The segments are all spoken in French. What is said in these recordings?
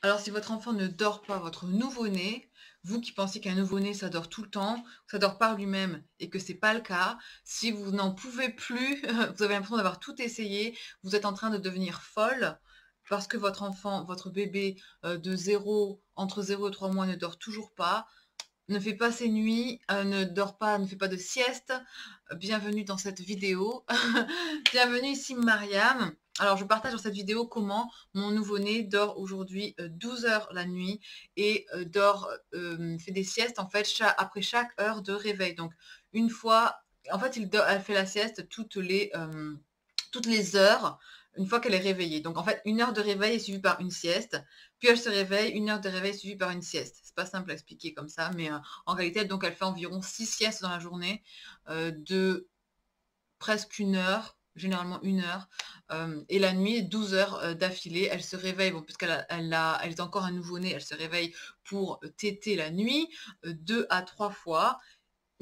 Alors, si votre enfant ne dort pas, votre nouveau-né, vous qui pensez qu'un nouveau-né, ça dort tout le temps, ça dort par lui-même et que c'est pas le cas, si vous n'en pouvez plus, vous avez l'impression d'avoir tout essayé, vous êtes en train de devenir folle parce que votre enfant, votre bébé entre 0 et 3 mois ne dort toujours pas, ne fait pas ses nuits, ne dort pas, ne fait pas de sieste. Bienvenue dans cette vidéo. Bienvenue ici Mariam. Alors je partage dans cette vidéo comment mon nouveau-né dort aujourd'hui 12 heures la nuit et fait des siestes en fait après chaque heure de réveil. Donc une fois, en fait elle fait la sieste toutes les heures une fois qu'elle est réveillée. Donc en fait, une heure de réveil est suivie par une sieste, puis elle se réveille, une heure de réveil est suivie par une sieste. C'est pas simple à expliquer comme ça, mais en réalité, donc elle fait environ 6 siestes dans la journée, de presque une heure, généralement une heure, et la nuit, 12 heures d'affilée. Elle se réveille, bon, elle est encore un nouveau-né, elle se réveille pour téter la nuit, 2 à 3 fois.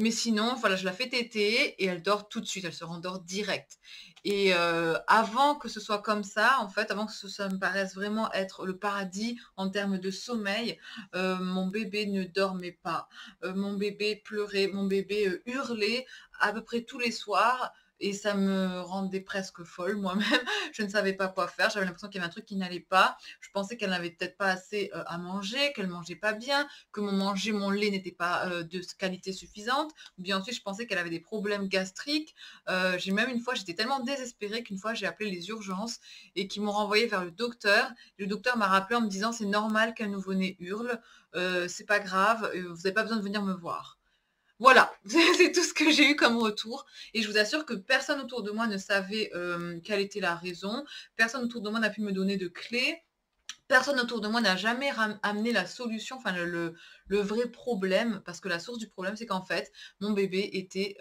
Mais sinon, voilà, je la fais téter et elle dort tout de suite, elle se rendort direct. Et avant que ce soit comme ça, en fait, avant que ça me paraisse vraiment être le paradis en termes de sommeil, mon bébé ne dormait pas. Mon bébé pleurait, mon bébé hurlait à peu près tous les soirs. Et ça me rendait presque folle moi-même. Je ne savais pas quoi faire. J'avais l'impression qu'il y avait un truc qui n'allait pas. Je pensais qu'elle n'avait peut-être pas assez à manger, qu'elle mangeait pas bien, que mon lait n'était pas de qualité suffisante. Ou bien ensuite, je pensais qu'elle avait des problèmes gastriques. J'ai même une fois, j'étais tellement désespérée qu'une fois, j'ai appelé les urgences et qu'ils m'ont renvoyée vers le docteur. Le docteur m'a rappelé en me disant, c'est normal qu'un nouveau-né hurle, c'est pas grave, vous n'avez pas besoin de venir me voir. Voilà, c'est tout ce que j'ai eu comme retour. Et je vous assure que personne autour de moi ne savait quelle était la raison. Personne autour de moi n'a pu me donner de clés. Personne autour de moi n'a jamais amené la solution, enfin le vrai problème, parce que la source du problème, c'est qu'en fait, mon bébé était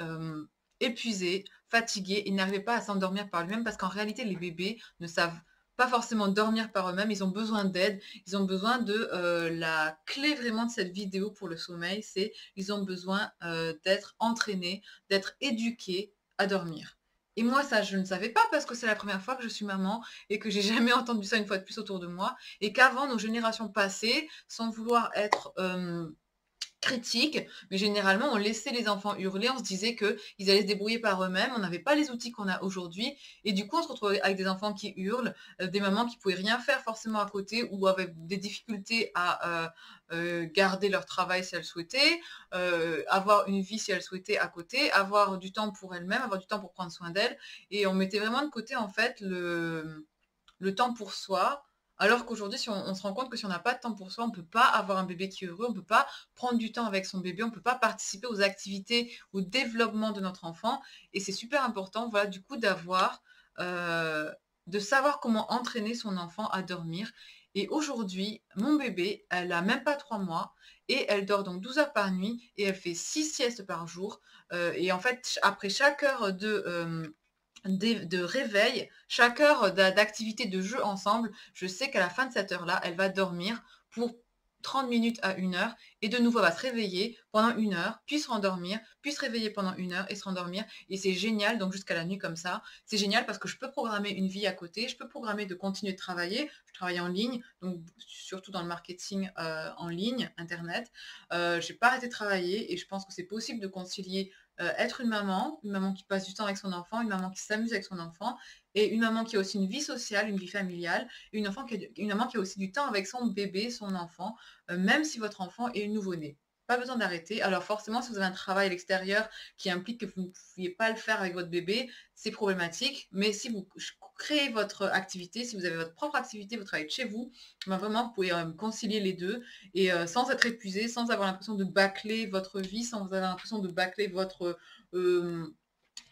épuisé, fatigué, il n'arrivait pas à s'endormir par lui-même, parce qu'en réalité, les bébés ne savent pas forcément dormir par eux-mêmes, ils ont besoin d'aide, ils ont besoin de la clé vraiment de cette vidéo pour le sommeil, c'est ils ont besoin d'être entraînés, d'être éduqués à dormir. Et moi, ça, je ne savais pas parce que c'est la première fois que je suis maman et que j'ai jamais entendu ça une fois de plus autour de moi et qu'avant nos générations passées, sans vouloir être critique, mais généralement on laissait les enfants hurler, on se disait qu'ils allaient se débrouiller par eux-mêmes, on n'avait pas les outils qu'on a aujourd'hui, et du coup on se retrouvait avec des enfants qui hurlent, des mamans qui pouvaient rien faire forcément à côté ou avaient des difficultés à garder leur travail si elles souhaitaient, avoir une vie si elles souhaitaient à côté, avoir du temps pour elles-mêmes, avoir du temps pour prendre soin d'elles, et on mettait vraiment de côté en fait le temps pour soi. Alors qu'aujourd'hui, si on se rend compte que si on n'a pas de temps pour soi, on ne peut pas avoir un bébé qui est heureux, on ne peut pas prendre du temps avec son bébé, on ne peut pas participer aux activités, au développement de notre enfant. Et c'est super important, voilà, du coup, euh, de savoir comment entraîner son enfant à dormir. Et aujourd'hui, mon bébé, elle a même pas 3 mois et elle dort donc 12 heures par nuit et elle fait 6 siestes par jour. Et en fait, après chaque heure de réveil, chaque heure d'activité de jeu ensemble, je sais qu'à la fin de cette heure-là, elle va dormir pour 30 minutes à 1 heure et de nouveau elle va se réveiller pendant 1 heure, puis se rendormir, puis se réveiller pendant 1 heure et se rendormir. Et c'est génial, donc jusqu'à la nuit comme ça. C'est génial parce que je peux programmer une vie à côté, je peux programmer de continuer de travailler. Je travaille en ligne, donc surtout dans le marketing en ligne, Internet. J'ai pas arrêté de travailler et je pense que c'est possible de concilier être une maman qui passe du temps avec son enfant, une maman qui s'amuse avec son enfant, et une maman qui a aussi une vie sociale, une vie familiale, et une maman qui a aussi du temps avec son bébé, son enfant, même si votre enfant est nouveau-né. Pas besoin d'arrêter. Alors forcément, si vous avez un travail à l'extérieur qui implique que vous ne pouviez pas le faire avec votre bébé, c'est problématique. Mais si vous créez votre activité, si vous avez votre propre activité, vous travaillez de chez vous, ben vraiment, vous pouvez concilier les deux et sans être épuisé, sans avoir l'impression de bâcler votre vie, sans avoir l'impression de bâcler votre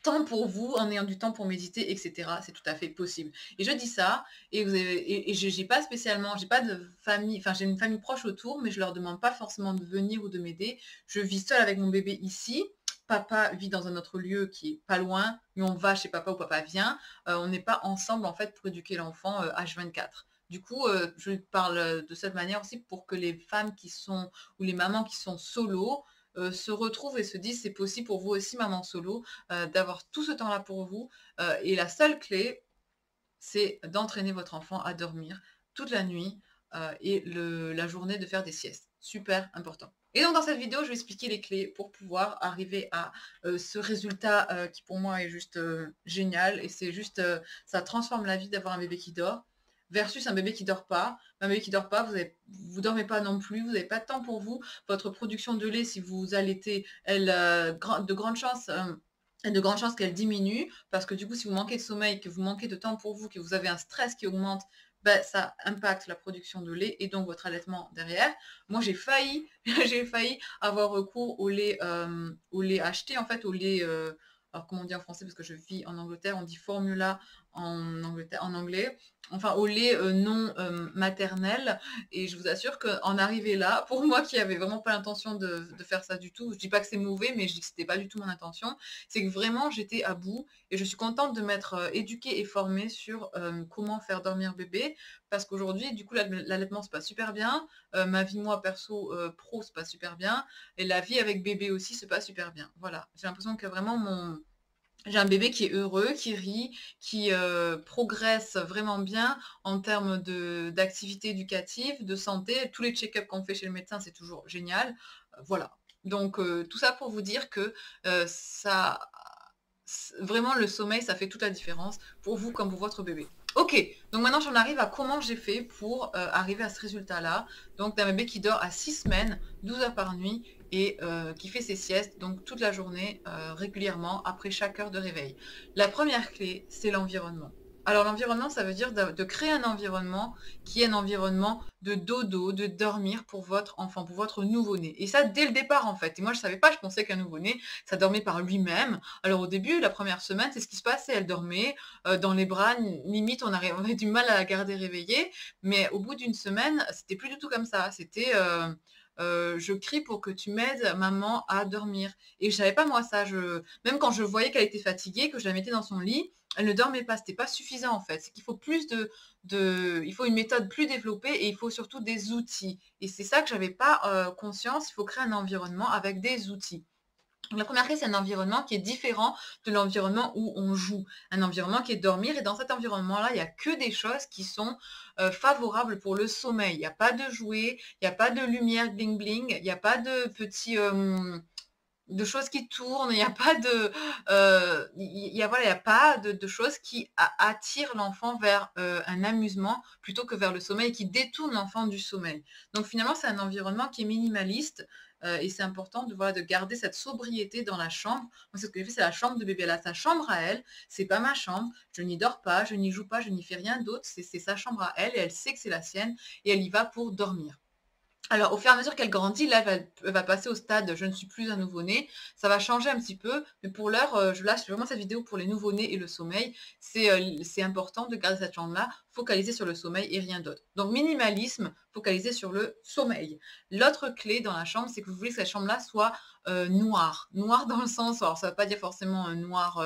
temps pour vous, en ayant du temps pour méditer, etc. C'est tout à fait possible. Et je dis ça, et, je n'ai pas spécialement, j'ai pas de famille, enfin j'ai une famille proche autour, mais je leur demande pas forcément de venir ou de m'aider. Je vis seule avec mon bébé ici. Papa vit dans un autre lieu qui est pas loin, mais on va chez papa ou papa vient. On n'est pas ensemble en fait pour éduquer l'enfant H24. Du coup, je parle de cette manière aussi pour que les femmes qui sont, ou les mamans qui sont solo, se retrouvent et se disent c'est possible pour vous aussi, maman solo, d'avoir tout ce temps-là pour vous. Et la seule clé, c'est d'entraîner votre enfant à dormir toute la nuit. et la journée de faire des siestes. Super important. Et donc dans cette vidéo, je vais expliquer les clés pour pouvoir arriver à ce résultat qui pour moi est juste génial. Et c'est juste, ça transforme la vie d'avoir un bébé qui dort versus un bébé qui dort pas. Un bébé qui dort pas, vous dormez pas non plus, vous n'avez pas de temps pour vous. Votre production de lait, si vous allaitez, elle de grandes chances... il y a de grandes chances qu'elle diminue parce que du coup, si vous manquez de sommeil, que vous manquez de temps pour vous, que vous avez un stress qui augmente, ben, ça impacte la production de lait et donc votre allaitement derrière. Moi, j'ai failli, j'ai failli avoir recours au lait acheté, en fait, au lait, alors comment on dit en français, parce que je vis en Angleterre, on dit formula en anglais, enfin au lait non maternel. Et je vous assure qu'en arriver là, pour moi qui avait vraiment pas l'intention de faire ça du tout, je dis pas que c'est mauvais, mais je dis que c'était pas du tout mon intention, c'est que vraiment j'étais à bout et je suis contente de m'être éduquée et formée sur comment faire dormir bébé, parce qu'aujourd'hui, du coup, l'allaitement se passe super bien, ma vie, moi, perso, pro, se passe super bien, et la vie avec bébé aussi se passe super bien. Voilà, j'ai l'impression que vraiment j'ai un bébé qui est heureux, qui rit, qui progresse vraiment bien en termes d'activité éducative, de santé. Tous les check-ups qu'on fait chez le médecin, c'est toujours génial. Voilà. Donc, tout ça pour vous dire que vraiment, le sommeil, ça fait toute la différence pour vous comme pour votre bébé. Ok, donc maintenant j'en arrive à comment j'ai fait pour arriver à ce résultat-là. Donc d'un bébé qui dort à 6 semaines, 12 heures par nuit et qui fait ses siestes donc toute la journée régulièrement après chaque heure de réveil. La première clé, c'est l'environnement. Alors l'environnement, ça veut dire de créer un environnement qui est un environnement de dodo, de dormir pour votre enfant, pour votre nouveau-né. Et ça dès le départ en fait. Et moi je savais pas, je pensais qu'un nouveau-né, ça dormait par lui-même. Alors au début, la première semaine, c'est ce qui se passait. Elle dormait dans les bras, limite on avait du mal à la garder réveillée. Mais au bout d'une semaine, c'était plus du tout comme ça. C'était je crie pour que tu m'aides, maman, à dormir. Et je savais pas moi ça. Même quand je voyais qu'elle était fatiguée, que je la mettais dans son lit, elle ne dormait pas. C'était pas suffisant en fait. C'est qu'il faut plus il faut une méthode plus développée et il faut surtout des outils. Et c'est ça que j'avais pas conscience. Il faut créer un environnement avec des outils. La première clé, c'est un environnement qui est différent de l'environnement où on joue. Un environnement qui est dormir. Et dans cet environnement-là, il n'y a que des choses qui sont favorables pour le sommeil. Il n'y a pas de jouets, il n'y a pas de lumière bling bling, il n'y a pas de petits... de choses qui tournent, il n'y a pas voilà, il y a pas de choses qui attirent l'enfant vers un amusement plutôt que vers le sommeil, qui détournent l'enfant du sommeil. Donc finalement, c'est un environnement qui est minimaliste et c'est important voilà, de garder cette sobriété dans la chambre. Moi, c'est ce que j'ai fait, c'est la chambre de bébé. Elle a sa chambre à elle, c'est pas ma chambre, je n'y dors pas, je n'y joue pas, je n'y fais rien d'autre, c'est sa chambre à elle et elle sait que c'est la sienne et elle y va pour dormir. Alors, au fur et à mesure qu'elle grandit, là, elle va passer au stade « je ne suis plus un nouveau-né ». Ça va changer un petit peu, mais pour l'heure, je lâche vraiment cette vidéo pour les nouveau-nés et le sommeil. C'est important de garder cette chambre-là, focaliser sur le sommeil et rien d'autre. Donc, minimalisme, focaliser sur le sommeil. L'autre clé dans la chambre, c'est que vous voulez que cette chambre-là soit noire. Noire dans le sens, alors ça ne veut pas dire forcément un noir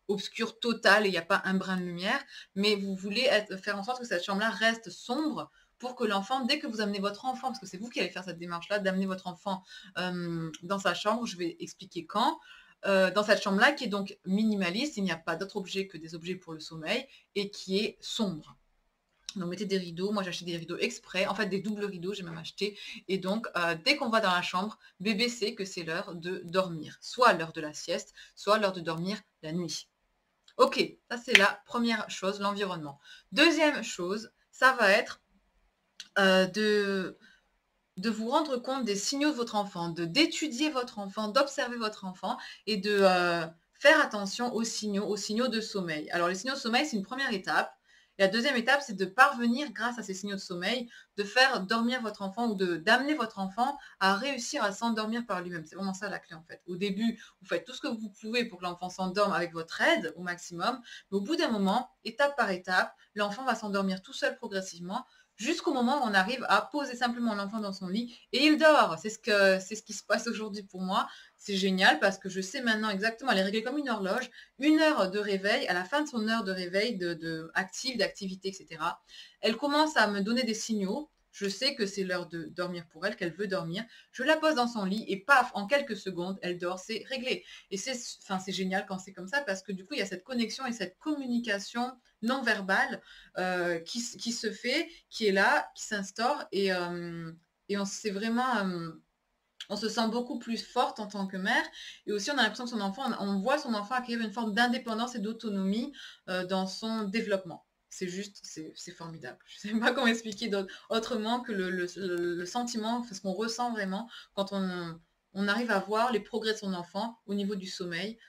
obscur total et il n'y a pas un brin de lumière, mais vous voulez faire en sorte que cette chambre-là reste sombre, pour que l'enfant, dès que vous amenez votre enfant, parce que c'est vous qui allez faire cette démarche-là, d'amener votre enfant dans sa chambre, je vais expliquer quand, dans cette chambre-là, qui est donc minimaliste, il n'y a pas d'autre objet que des objets pour le sommeil, et qui est sombre. Donc mettez des rideaux, moi j'ai acheté des rideaux exprès, en fait des doubles rideaux, j'ai même acheté, et donc dès qu'on va dans la chambre, bébé sait que c'est l'heure de dormir, soit l'heure de la sieste, soit l'heure de dormir la nuit. Ok, ça c'est la première chose, l'environnement. Deuxième chose, ça va être de vous rendre compte des signaux de votre enfant, d'étudier votre enfant, d'observer votre enfant et de faire attention aux signaux de sommeil. Alors les signaux de sommeil, c'est une première étape. Et la deuxième étape, c'est de parvenir, grâce à ces signaux de sommeil, de faire dormir votre enfant ou d'amener votre enfant à réussir à s'endormir par lui-même. C'est vraiment ça la clé en fait. Au début, vous faites tout ce que vous pouvez pour que l'enfant s'endorme avec votre aide au maximum. Mais au bout d'un moment, étape par étape, l'enfant va s'endormir tout seul progressivement jusqu'au moment où on arrive à poser simplement l'enfant dans son lit et il dort. C'est ce qui se passe aujourd'hui pour moi. C'est génial parce que je sais maintenant exactement, elle est réglée comme une horloge, 1 heure de réveil, à la fin de son heure de réveil active, d'activité, etc. Elle commence à me donner des signaux. je sais que c'est l'heure de dormir pour elle, qu'elle veut dormir. Je la pose dans son lit et paf, en quelques secondes, elle dort, c'est réglé. Et c'est génial quand c'est comme ça parce que du coup, il y a cette connexion et cette communication non verbale qui se fait, qui est là, qui s'instaure et c'est vraiment on se sent beaucoup plus forte en tant que mère et aussi on a l'impression que son enfant, on voit son enfant acquérir une forme d'indépendance et d'autonomie dans son développement. C'est juste, c'est formidable. Je ne sais pas comment expliquer autrement que le sentiment, ce qu'on ressent vraiment quand on arrive à voir les progrès de son enfant au niveau du sommeil,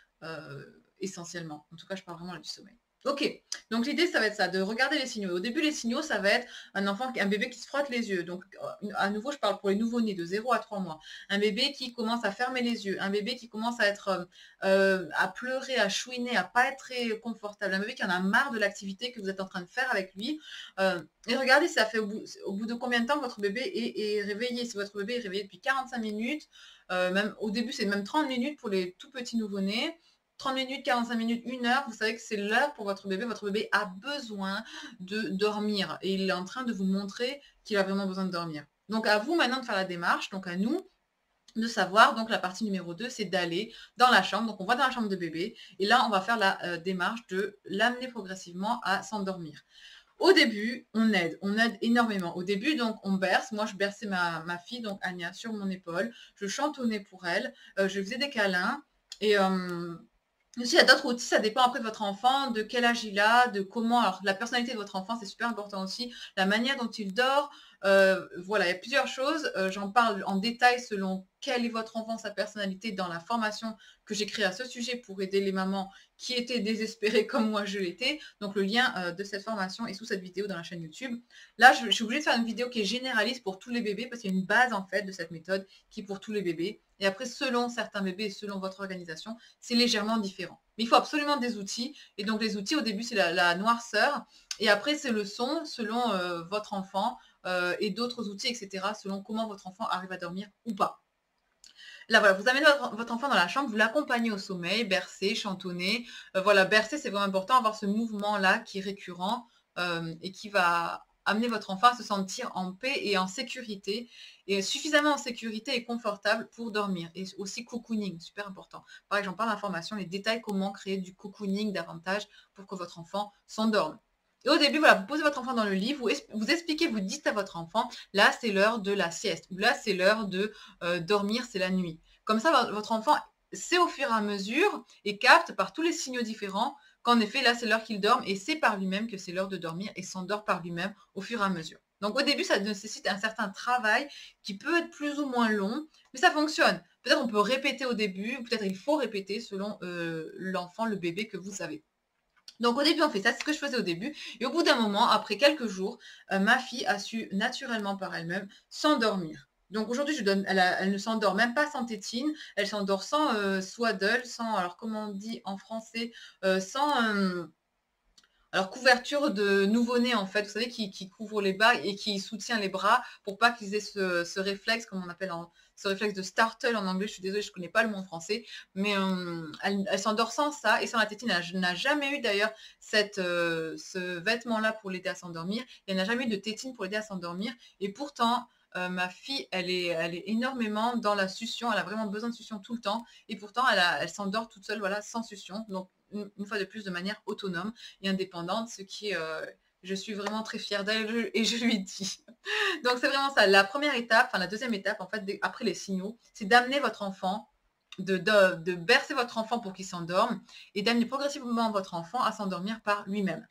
essentiellement. En tout cas, je parle vraiment là du sommeil. Ok, donc l'idée, ça va être ça, de regarder les signaux. Au début, les signaux, ça va être un bébé qui se frotte les yeux. Donc, à nouveau, je parle pour les nouveau-nés de 0 à 3 mois. Un bébé qui commence à fermer les yeux. Un bébé qui commence à être, à pleurer, à chouiner, à pas être très confortable. Un bébé qui en a marre de l'activité que vous êtes en train de faire avec lui. Et regardez, ça fait au bout de combien de temps votre bébé est réveillé. Si votre bébé est réveillé depuis 45 minutes, même au début, c'est même 30 minutes pour les tout petits nouveau-nés. 30 minutes, 45 minutes, 1 heure, vous savez que c'est l'heure pour votre bébé. Votre bébé a besoin de dormir et il est en train de vous montrer qu'il a vraiment besoin de dormir. Donc à vous maintenant de faire la démarche, donc à nous de savoir, donc la partie numéro 2, c'est d'aller dans la chambre. Donc on va dans la chambre de bébé et là on va faire la démarche de l'amener progressivement à s'endormir. Au début, on aide énormément. Au début, donc, on berce. Moi, je berçais ma fille, donc Anya, sur mon épaule. Je chantonnais pour elle. Je faisais des câlins. Et aussi, il y a d'autres outils, ça dépend après de votre enfant, de quel âge il a, de comment. Alors, la personnalité de votre enfant, c'est super important aussi. La manière dont il dort. Voilà, il y a plusieurs choses. J'en parle en détail selon quel est votre enfant, sa personnalité dans la formation que j'ai créée à ce sujet pour aider les mamans qui étaient désespérées comme moi je l'étais. Donc, le lien de cette formation est sous cette vidéo dans la chaîne YouTube. Là, je suis obligée de faire une vidéo qui est généraliste pour tous les bébés parce qu'il y a une base en fait de cette méthode qui est pour tous les bébés. Et après, selon certains bébés et selon votre organisation, c'est légèrement différent. Mais il faut absolument des outils. Et donc, les outils, au début, c'est la noirceur. Et après, c'est le son selon votre enfant et d'autres outils, etc., selon comment votre enfant arrive à dormir ou pas. Là, voilà, vous amenez votre enfant dans la chambre, vous l'accompagnez au sommeil, bercer, chantonner. Voilà, bercer, c'est vraiment important, avoir ce mouvement-là qui est récurrent et qui va amener votre enfant à se sentir en paix et en sécurité, et suffisamment en sécurité et confortable pour dormir. Et aussi cocooning, super important. Pareil, j'en parle dans la formation, les détails, comment créer du cocooning davantage pour que votre enfant s'endorme. Et au début, voilà, vous posez votre enfant dans le lit, vous expliquez, vous dites à votre enfant, là c'est l'heure de la sieste, ou là c'est l'heure de dormir, c'est la nuit. Comme ça, votre enfant sait au fur et à mesure et capte par tous les signaux différents qu'en effet, là c'est l'heure qu'il dorme et sait par lui-même que c'est l'heure de dormir et s'endort par lui-même au fur et à mesure. Donc au début, ça nécessite un certain travail qui peut être plus ou moins long, mais ça fonctionne. Peut-être on peut répéter au début, peut-être il faut répéter selon l'enfant, le bébé que vous avez. Donc au début, on fait ça, c'est ce que je faisais au début. Et au bout d'un moment, après quelques jours, ma fille a su naturellement par elle-même s'endormir. Donc aujourd'hui, elle ne s'endort même pas sans tétine, elle s'endort sans swaddle, sans, alors comment on dit en français, sans alors couverture de nouveau-né en fait, vous savez, qui couvre les bas et qui soutient les bras pour pas qu'ils aient ce réflexe, comme on appelle ce réflexe de startle en anglais. Je suis désolée, je connais pas le mot en français, mais elle s'endort sans ça et sans la tétine. Elle n'a jamais eu d'ailleurs ce vêtement-là pour l'aider à s'endormir. Et elle n'a jamais eu de tétine pour l'aider à s'endormir. Et pourtant, ma fille, elle est énormément dans la succion. Elle a vraiment besoin de succion tout le temps. Et pourtant, elle s'endort toute seule, voilà, sans succion. Donc, une fois de plus, de manière autonome et indépendante, ce qui est, je suis vraiment très fière d'elle et je lui dis. Donc c'est vraiment ça. La première étape, enfin la deuxième étape, en fait, après les signaux, c'est d'amener votre enfant, de bercer votre enfant pour qu'il s'endorme et d'amener progressivement votre enfant à s'endormir par lui-même.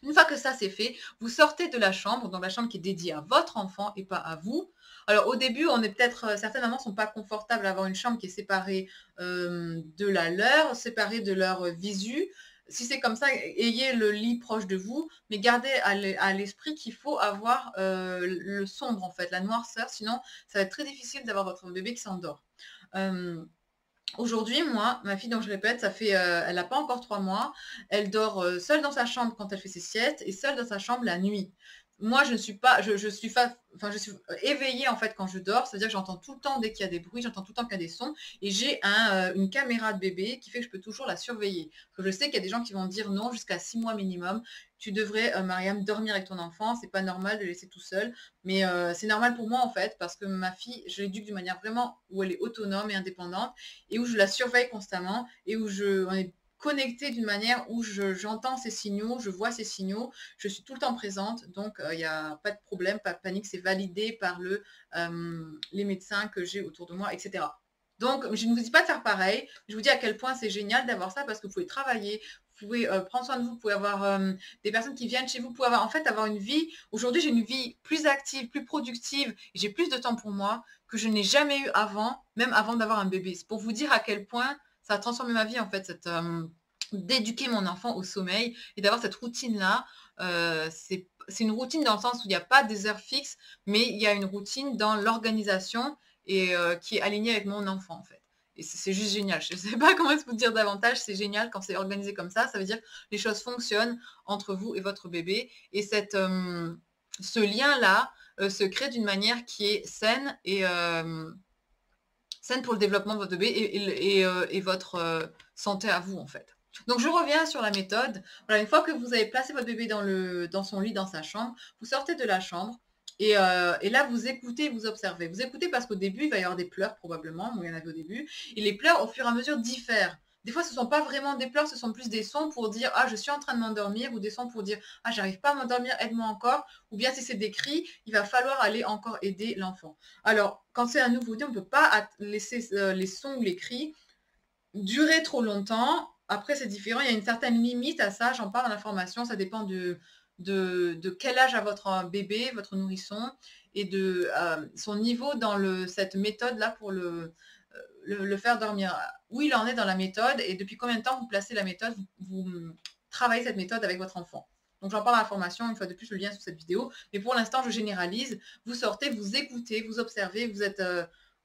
Une fois que ça c'est fait, vous sortez de la chambre, donc la chambre qui est dédiée à votre enfant et pas à vous. Alors au début, on est peut-être, certaines mamans ne sont pas confortables à avoir une chambre qui est séparée de la leur, séparée de leur visu. Si c'est comme ça, ayez le lit proche de vous, mais gardez à l'esprit qu'il faut avoir le sombre en fait, la noirceur, sinon ça va être très difficile d'avoir votre bébé qui s'endort. Aujourd'hui, moi, ma fille, donc je répète, ça fait, elle n'a pas encore 3 mois. Elle dort seule dans sa chambre quand elle fait ses siestes et seule dans sa chambre la nuit. moi, je ne suis pas, je suis pas, enfin, je suis éveillée en fait quand je dors, c'est-à-dire que j'entends tout le temps dès qu'il y a des bruits, j'entends tout le temps qu'il y a des sons, et j'ai une caméra de bébé qui fait que je peux toujours la surveiller. Parce que je sais qu'il y a des gens qui vont dire non, jusqu'à 6 mois minimum, tu devrais, Mariam, dormir avec ton enfant, c'est pas normal de le laisser tout seul, mais c'est normal pour moi en fait, parce que ma fille, je l'éduque d'une manière vraiment où elle est autonome et indépendante, et où je la surveille constamment, et où on est connecté d'une manière où j'entends ses signaux, je vois ses signaux, je suis tout le temps présente, donc il n'y a pas de problème, pas de panique, c'est validé par les médecins que j'ai autour de moi, etc. Donc, je ne vous dis pas de faire pareil, je vous dis à quel point c'est génial d'avoir ça parce que vous pouvez travailler, vous pouvez prendre soin de vous, vous pouvez avoir des personnes qui viennent chez vous, vous pouvez avoir, en fait, avoir une vie. Aujourd'hui, j'ai une vie plus active, plus productive, et j'ai plus de temps pour moi que je n'ai jamais eu avant, même avant d'avoir un bébé. C'est pour vous dire à quel point ça a transformé ma vie, en fait, d'éduquer mon enfant au sommeil et d'avoir cette routine-là. C'est une routine dans le sens où il n'y a pas des heures fixes, mais il y a une routine dans l'organisation et qui est alignée avec mon enfant, en fait. Et c'est juste génial. Je ne sais pas comment vous dire davantage. C'est génial quand c'est organisé comme ça. Ça veut dire que les choses fonctionnent entre vous et votre bébé. Et ce lien-là se crée d'une manière qui est saine et saine pour le développement de votre bébé et votre santé à vous, en fait. Donc, je reviens sur la méthode. Voilà, une fois que vous avez placé votre bébé dans son lit, dans sa chambre, vous sortez de la chambre et là, vous écoutez, vous observez. Vous écoutez parce qu'au début, il va y avoir des pleurs probablement. Moi, il y en avait au début. Et les pleurs, au fur et à mesure, diffèrent. Des fois, ce ne sont pas vraiment des pleurs, ce sont plus des sons pour dire « Ah, je suis en train de m'endormir » ou des sons pour dire « Ah, j'arrive pas à m'endormir, aide-moi encore » ou bien si c'est des cris, il va falloir aller encore aider l'enfant. Alors, quand c'est un nouveau-né, on ne peut pas laisser les sons ou les cris durer trop longtemps. Après, c'est différent. Il y a une certaine limite à ça. J'en parle dans la formation. Ça dépend de quel âge a votre bébé, votre nourrisson, et de son niveau dans cette méthode-là pour le faire dormir. Où il en est dans la méthode et depuis combien de temps vous placez la méthode, vous travaillez cette méthode avec votre enfant. Donc, j'en parle à la formation, une fois de plus, le lien sous cette vidéo. Mais pour l'instant, je généralise. Vous sortez, vous écoutez, vous observez, vous êtes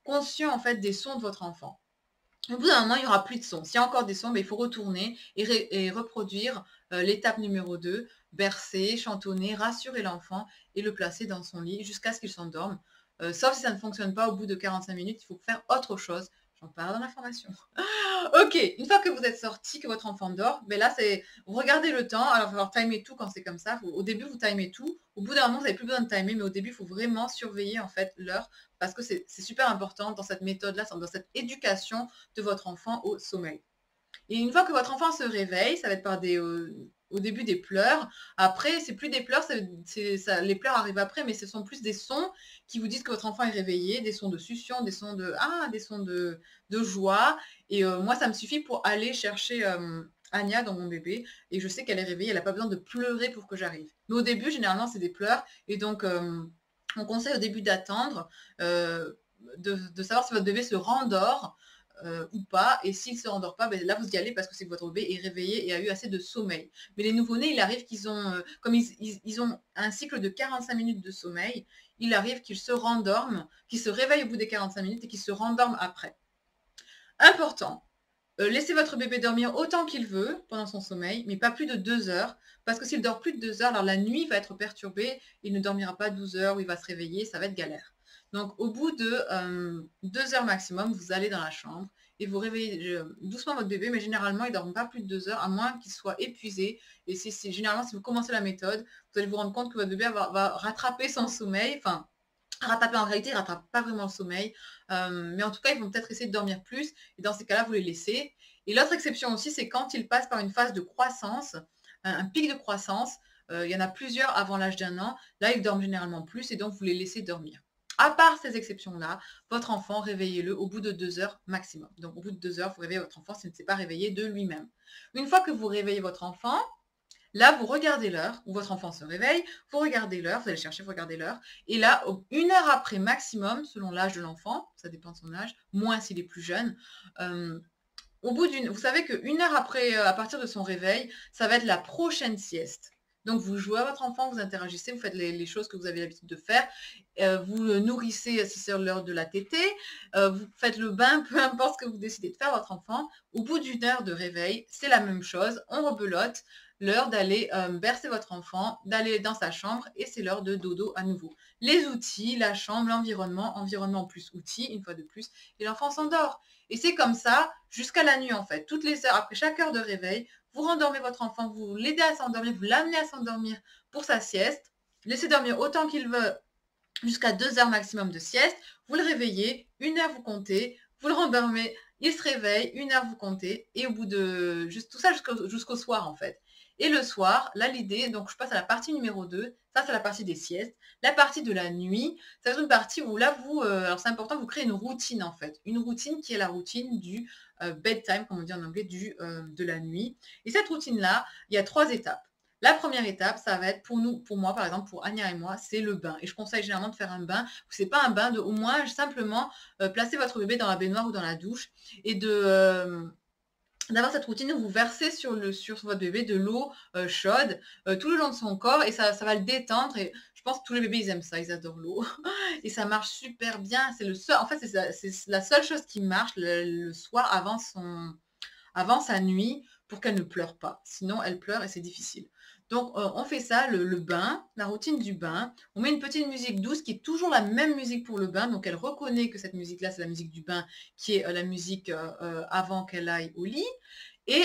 conscient en fait des sons de votre enfant. Au bout d'un moment, il n'y aura plus de sons. S'il y a encore des sons, il faut retourner et reproduire l'étape numéro 2, bercer, chantonner, rassurer l'enfant et le placer dans son lit jusqu'à ce qu'il s'endorme. Sauf si ça ne fonctionne pas, au bout de 45 minutes, il faut faire autre chose. J'en parle dans la formation. Ok, une fois que vous êtes sorti, que votre enfant dort, mais là, vous regardez le temps. Alors, il va falloir timer tout quand c'est comme ça. Au début, vous timez tout. Au bout d'un moment, vous n'avez plus besoin de timer, mais au début, il faut vraiment surveiller en fait l'heure parce que c'est super important dans cette méthode-là, dans cette éducation de votre enfant au sommeil. Et une fois que votre enfant se réveille, ça va être par au début des pleurs. Après, c'est plus des pleurs, les pleurs arrivent après, mais ce sont plus des sons qui vous disent que votre enfant est réveillé, des sons de succion, des sons de joie. Et moi, ça me suffit pour aller chercher Anya dans mon bébé. Et je sais qu'elle est réveillée, elle n'a pas besoin de pleurer pour que j'arrive. Mais au début, généralement, c'est des pleurs. Et donc, on conseille au début d'attendre, de savoir si votre bébé se rendort ou pas. Et s'il ne se rendort pas, ben là, vous y allez parce que c'est que votre bébé est réveillé et a eu assez de sommeil. Mais les nouveau-nés, il arrive qu'ils ont, comme ils ont un cycle de 45 minutes de sommeil, il arrive qu'ils se rendorment, qu'ils se réveillent au bout des 45 minutes et qu'ils se rendorment après. Important. Laissez votre bébé dormir autant qu'il veut pendant son sommeil, mais pas plus de 2 heures, parce que s'il dort plus de 2 heures, alors la nuit va être perturbée, il ne dormira pas 12 heures, ou il va se réveiller, ça va être galère. Donc au bout de 2 heures maximum, vous allez dans la chambre et vous réveillez doucement votre bébé, mais généralement, il ne dort pas plus de 2 heures, à moins qu'il soit épuisé. Et généralement, si vous commencez la méthode, vous allez vous rendre compte que votre bébé va rattraper son sommeil, enfin, rattraper en réalité, il ne rattrape pas vraiment le sommeil. Mais en tout cas, ils vont peut-être essayer de dormir plus. Et dans ces cas-là, vous les laissez. Et l'autre exception aussi, c'est quand ils passent par une phase de croissance, un pic de croissance. Il y en a plusieurs avant l'âge d'1 an. Là, ils dorment généralement plus et donc vous les laissez dormir. À part ces exceptions-là, votre enfant, réveillez-le au bout de 2 heures maximum. Donc, au bout de 2 heures, vous réveillez votre enfant s'il ne s'est pas réveillé de lui-même. Une fois que vous réveillez votre enfant, là, vous regardez l'heure, où votre enfant se réveille, vous regardez l'heure, vous allez chercher, vous regardez l'heure, et là, 1 heure après maximum, selon l'âge de l'enfant, ça dépend de son âge, moins s'il est plus jeune, vous savez qu'une heure après, à partir de son réveil, ça va être la prochaine sieste. Donc, vous jouez à votre enfant, vous interagissez, vous faites les choses que vous avez l'habitude de faire. Vous le nourrissez si c'est l'heure de la tétée. Vous faites le bain, peu importe ce que vous décidez de faire, votre enfant. Au bout d'1 heure de réveil, c'est la même chose. On rebelote. l'heure d'aller bercer votre enfant, d'aller dans sa chambre et c'est l'heure de dodo à nouveau. Les outils, la chambre, l'environnement, environnement plus outils, une fois de plus, et l'enfant s'endort. Et c'est comme ça jusqu'à la nuit en fait. Toutes les heures, après chaque heure de réveil, vous rendormez votre enfant, vous l'aidez à s'endormir, vous l'amenez à s'endormir pour sa sieste. Laissez dormir autant qu'il veut jusqu'à 2 heures maximum de sieste. Vous le réveillez, 1 heure vous comptez, vous le rendormez, il se réveille, 1 heure vous comptez et au bout de juste tout ça jusqu'au soir en fait. Et le soir, là l'idée, donc je passe à la partie numéro 2, ça c'est la partie des siestes. La partie de la nuit, ça va être une partie où là vous, alors c'est important, vous créez une routine en fait. Une routine qui est la routine du bedtime, comme on dit en anglais, de la nuit. Et cette routine-là, il y a 3 étapes. La première étape, ça va être pour nous, pour moi par exemple, pour Anya et moi, c'est le bain. Et je conseille généralement de faire un bain. C'est pas un bain de, au moins simplement placer votre bébé dans la baignoire ou dans la douche et d'avoir cette routine où vous versez sur votre bébé de l'eau chaude tout le long de son corps et ça va le détendre. Et je pense que tous les bébés ils aiment ça, ils adorent l'eau et ça marche super bien. C'est le seul, en fait c'est la seule chose qui marche le soir avant sa nuit pour qu'elle ne pleure pas. Sinon, elle pleure et c'est difficile. Donc, on fait ça, le bain, la routine du bain. On met une petite musique douce qui est toujours la même musique pour le bain. Donc, elle reconnaît que cette musique-là, c'est la musique du bain qui est la musique avant qu'elle aille au lit. Et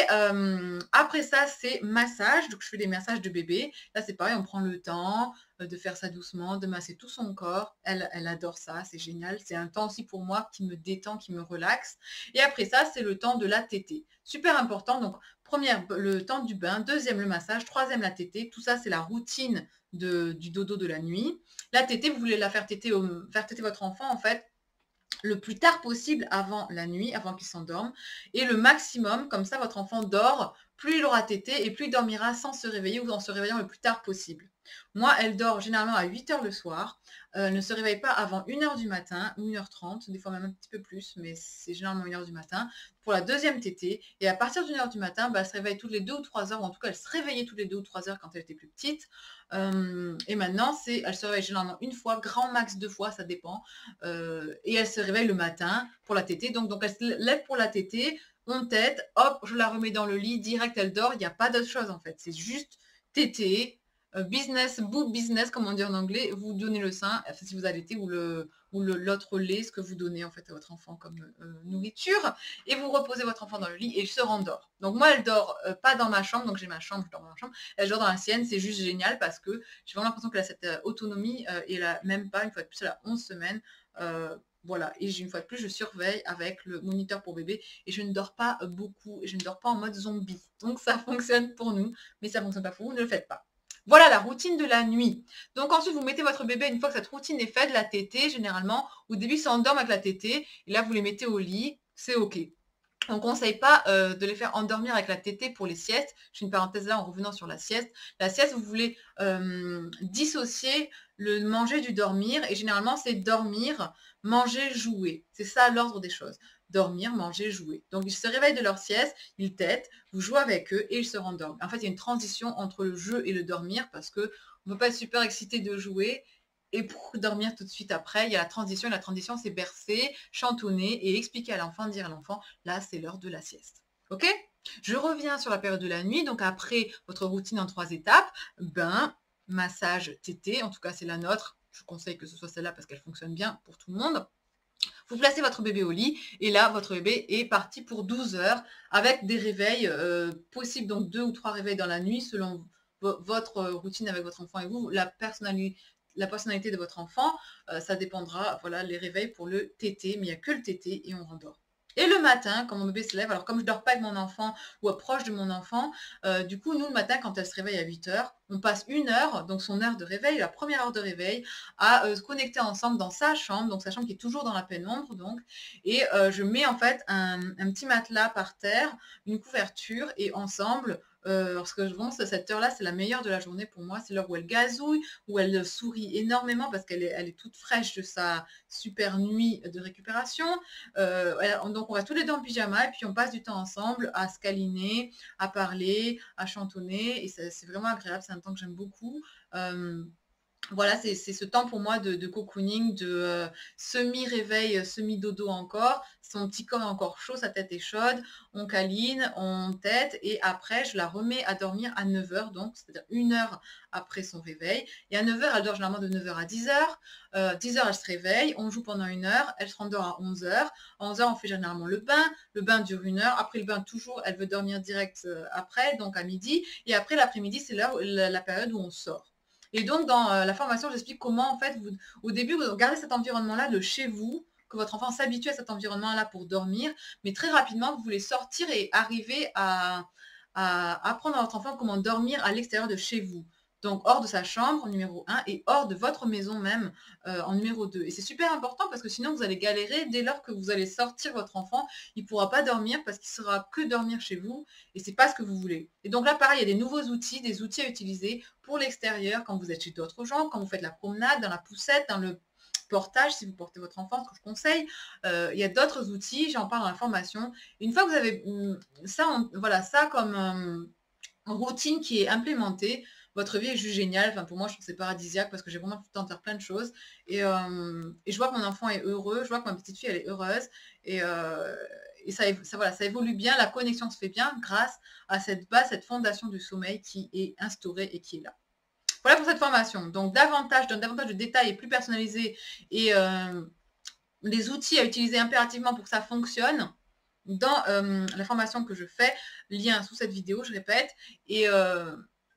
après ça, c'est massage. Donc, je fais des massages de bébé. Là, c'est pareil, on prend le temps de faire ça doucement, de masser tout son corps. Elle adore ça, c'est génial. C'est un temps aussi pour moi qui me détend, qui me relaxe. Et après ça, c'est le temps de la tétée. Super important. Donc, première, le temps du bain. Deuxième, le massage. Troisième, la tétée. Tout ça, c'est la routine du dodo de la nuit. La tétée, vous voulez la faire téter votre enfant, en fait, le plus tard possible avant la nuit, avant qu'il s'endorme, et le maximum, comme ça votre enfant dort, plus il aura tété et plus il dormira sans se réveiller ou en se réveillant le plus tard possible. Moi, elle dort généralement à 8 heures le soir, elle ne se réveille pas avant 1 heure du matin, ou 1 h 30, des fois même un petit peu plus, mais c'est généralement 1 heure du matin, pour la deuxième tétée, et à partir d'1 heure du matin, bah, elle se réveille toutes les 2 ou 3 heures, ou en tout cas elle se réveillait toutes les 2 ou 3 heures quand elle était plus petite, et maintenant, elle se réveille généralement une fois, grand max 2 fois, ça dépend, et elle se réveille le matin pour la tétée. Donc elle se lève pour la tétée, on tète, hop, je la remets dans le lit, direct elle dort, il n'y a pas d'autre chose en fait. C'est juste tétée, business, boob business comme on dit en anglais, vous donnez le sein, enfin, si vous allaitez, ou l'autre lait, ce que vous donnez en fait à votre enfant comme nourriture, et vous reposez votre enfant dans le lit et il se rendort. Donc moi elle dort pas dans ma chambre, donc j'ai ma chambre, je dors dans ma chambre, elle dort dans la sienne, c'est juste génial parce que j'ai vraiment l'impression qu'elle a cette autonomie et elle a même pas, une fois de plus, elle a 11 semaines. Voilà, et une fois de plus, je surveille avec le moniteur pour bébé et je ne dors pas beaucoup et je ne dors pas en mode zombie. Donc ça fonctionne pour nous, mais ça ne fonctionne pas pour vous, ne le faites pas. Voilà la routine de la nuit. Donc ensuite, vous mettez votre bébé, une fois que cette routine est faite, la tétée, généralement, au début, ça s'endorme avec la tétée, et là, vous les mettez au lit, c'est OK. On ne conseille pas de les faire endormir avec la tétée pour les siestes. Je fais une parenthèse là en revenant sur la sieste. La sieste, vous voulez dissocier le manger du dormir. Et généralement, c'est dormir, manger, jouer. C'est ça l'ordre des choses. Dormir, manger, jouer. Donc, ils se réveillent de leur sieste, ils tètent, vous jouez avec eux et ils se rendorment. En fait, il y a une transition entre le jeu et le dormir parce qu'on ne peut pas être super excité de jouer et pour dormir tout de suite après, il y a la transition. Et la transition, c'est bercer, chantonner et expliquer à l'enfant, dire à l'enfant, là, c'est l'heure de la sieste. OK? Je reviens sur la période de la nuit. Donc, après votre routine en 3 étapes, bain, massage, tétée. En tout cas, c'est la nôtre. Je conseille que ce soit celle-là parce qu'elle fonctionne bien pour tout le monde. Vous placez votre bébé au lit et là, votre bébé est parti pour 12 heures avec des réveils possibles. Donc, 2 ou 3 réveils dans la nuit selon votre routine avec votre enfant et vous, la personnalité de votre enfant, ça dépendra, voilà, les réveils pour le tété, mais il n'y a que le tété et on rendort. Et le matin, quand mon bébé se lève, alors comme je ne dors pas avec mon enfant ou proche de mon enfant, du coup, nous, le matin, quand elle se réveille à 8 heures, on passe 1 heure, donc son heure de réveil, la première heure de réveil, à se connecter ensemble dans sa chambre, donc sa chambre qui est toujours dans la pénombre, donc, et je mets en fait un petit matelas par terre, une couverture, et ensemble, parce que vraiment, cette heure-là, c'est la meilleure de la journée pour moi. C'est l'heure où elle gazouille, où elle sourit énormément parce qu'elle est toute fraîche de sa super nuit de récupération. Donc, on reste tous les deux en pyjama et puis on passe du temps ensemble à se câliner, à parler, à chantonner. Et c'est vraiment agréable. C'est un temps que j'aime beaucoup. Voilà, c'est ce temps pour moi de cocooning, de semi-réveil, semi-dodo encore. Son petit corps est encore chaud, sa tête est chaude, on câline, on tète et après je la remets à dormir à 9 heures donc, c'est-à-dire 1 heure après son réveil. Et à 9 heures, elle dort généralement de 9 heures à 10 heures. 10 heures, elle se réveille, on joue pendant 1 heure, elle se rendort à 11 heures. À 11 heures, on fait généralement le bain dure 1 heure. Après le bain, toujours, elle veut dormir direct après, donc à midi. Et après l'après-midi, c'est l'heure, la période où on sort. Et donc, dans la formation, j'explique comment, en fait, au début, vous gardez cet environnement-là de chez vous, que votre enfant s'habitue à cet environnement-là pour dormir, mais très rapidement, vous voulez sortir et arriver à apprendre à votre enfant comment dormir à l'extérieur de chez vous. Donc, hors de sa chambre, en numéro 1, et hors de votre maison même, en numéro 2. Et c'est super important parce que sinon, vous allez galérer dès lors que vous allez sortir votre enfant. Il ne pourra pas dormir parce qu'il ne saura que dormir chez vous et c'est pas ce que vous voulez. Et donc là, pareil, il y a des nouveaux outils, des outils à utiliser pour l'extérieur, quand vous êtes chez d'autres gens, quand vous faites la promenade, dans la poussette, dans le portage, si vous portez votre enfant, ce que je conseille. Il y a d'autres outils, j'en parle dans la formation. Une fois que vous avez voilà, ça comme routine qui est implémentée, votre vie est juste géniale. Enfin, pour moi, je trouve que c'est paradisiaque parce que j'ai vraiment tout le temps de faire plein de choses. Et je vois que mon enfant est heureux, je vois que ma petite fille, elle est heureuse. Et, voilà, ça évolue bien, la connexion se fait bien grâce à cette base, cette fondation du sommeil qui est instaurée et qui est là. Voilà pour cette formation. Donc, donne davantage de détails et plus personnalisés et les outils à utiliser impérativement pour que ça fonctionne dans la formation que je fais, lien sous cette vidéo, je répète. Et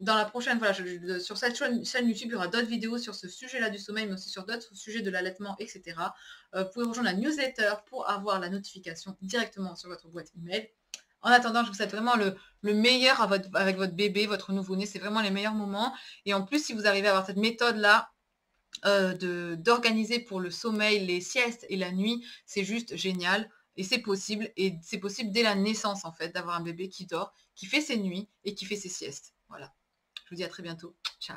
dans la prochaine, voilà, sur cette chaîne YouTube, il y aura d'autres vidéos sur ce sujet-là du sommeil, mais aussi sur d'autres sujets de l'allaitement, etc. Vous pouvez rejoindre la newsletter pour avoir la notification directement sur votre boîte email. En attendant, je vous souhaite vraiment le meilleur avec votre bébé, votre nouveau-né. C'est vraiment les meilleurs moments. Et en plus, si vous arrivez à avoir cette méthode-là, d'organiser pour le sommeil, les siestes et la nuit, c'est juste génial. Et c'est possible dès la naissance, en fait, d'avoir un bébé qui dort, qui fait ses nuits et qui fait ses siestes. Voilà. Je vous dis à très bientôt. Ciao.